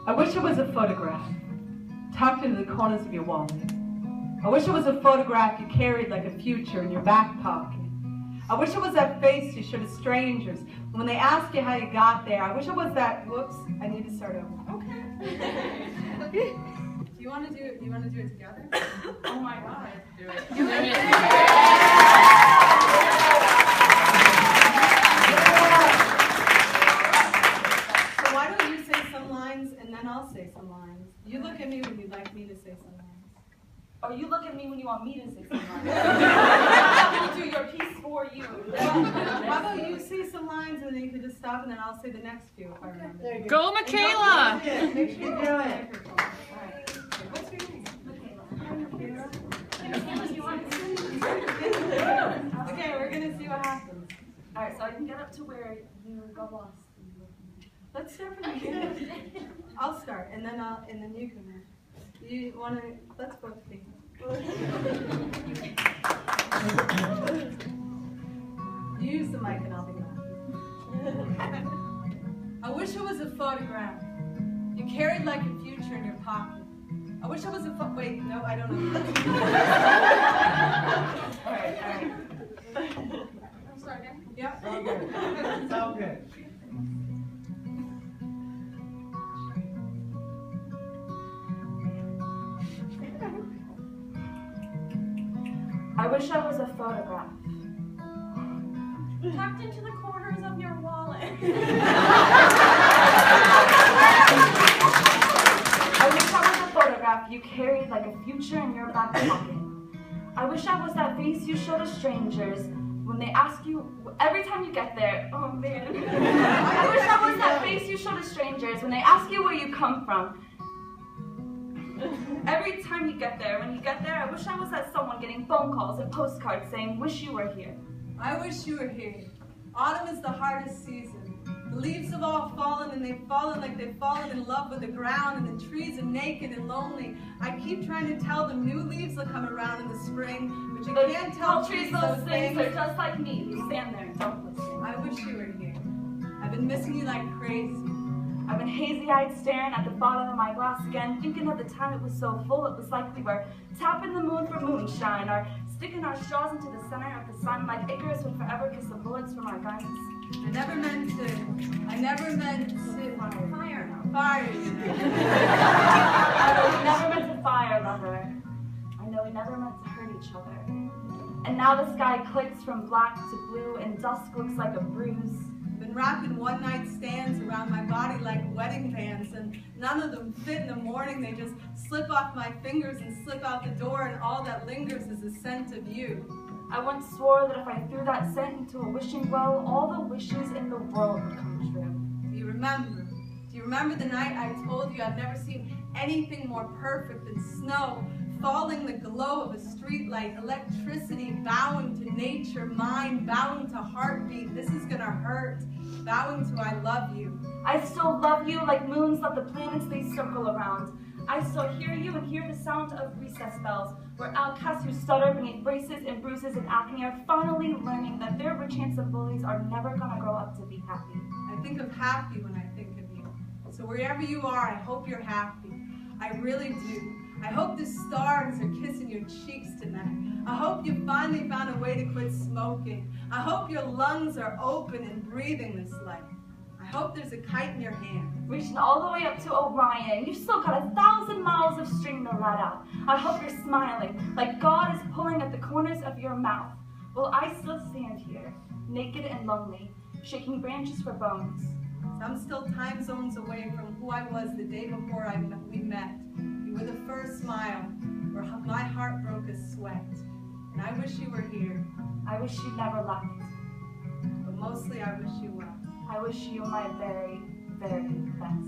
I wish it was a photograph tucked into the corners of your wallet. I wish it was a photograph you carried like a future in your back pocket. I wish it was that face you show to strangers when they ask you how you got there. I wish it was that, whoops, I need to start over. Okay. Do you want to do it? Do you want to do it together? Oh my God. Do it. Do it. So why don't you say some lines and then I'll say some lines? You look at me when you'd like me to say some lines. Or you look at me when you want me to say some lines. I'll do your piece for you. How about you say some lines and then you can just stop and then I'll say the next few if I remember. Go, MiKaela! Make sure you do it. What's your name? MiKaela. Okay, we're going to see what happens. Alright, so I can get up to where you got lost. Let's start from the beginning. I'll start and then you can. You want to, let's both think. You use the mic and I'll be back. I wish it was a photograph you carried like a future in your pocket. I wish it was a wait, no, I don't know. Alright. I'll start again? Yeah. It's all good. I wish I was a photograph tucked into the corners of your wallet. I wish I was a photograph you carried like a future in your back pocket. I wish I was that face you show to strangers when they ask you, every time you get there, oh man. I wish I was that face you show to strangers when they ask you where you come from. Every time you get there, when you get there, I wish I was that someone getting phone calls and postcards saying, wish you were here. I wish you were here. Autumn is the hardest season. The leaves have all fallen and they've fallen like they've fallen in love with the ground and the trees are naked and lonely. I keep trying to tell them new leaves will come around in the spring, but you can't tell trees those things. Are just like me. You stand there and don't listen. I wish you were here. I've been missing you like crazy. I've been hazy-eyed staring at the bottom of my glass again, thinking of the time it was so full it was like we were tapping the moon for moonshine, or sticking our straws into the center of the sun like Icarus would forever kiss the bullets from our guns. I never meant to fire you. I know we never meant to fire, lover. I know we never meant to hurt each other. And now the sky clicks from black to blue and dusk looks like a bruise. Been wrapping one-night stands around my body like wedding bands, and none of them fit in the morning. They just slip off my fingers and slip out the door, and all that lingers is the scent of you. I once swore that if I threw that scent into a wishing well, all the wishes in the world would come true. Do you remember? Do you remember the night I told you I've never seen anything more perfect than snow falling the glow of a streetlight, electricity bowing to nature, mind bowing to heartbeat. This is gonna hurt. Bowing to I love you. I still love you like moons love the planets they circle around. I still hear you and hear the sound of recess bells, where outcasts who stutter beneath braces and bruises and acne are finally learning that their rich handsome bullies are never gonna grow up to be happy. I think of happy when I think of you. So wherever you are, I hope you're happy. I really do. I hope the stars are kissing your cheeks tonight. I hope you finally found a way to quit smoking. I hope your lungs are open and breathing this life. I hope there's a kite in your hand. Reaching all the way up to Orion, you've still got 1,000 miles of string to let out. I hope you're smiling, like God is pulling at the corners of your mouth, while I still stand here, naked and lonely, shaking branches for bones. I'm still time zones away from who I was the day before we met. You were the first smile, where my heart broke a sweat. And I wish you were here. I wish you never left. But mostly I wish you well. I wish you my very, very best.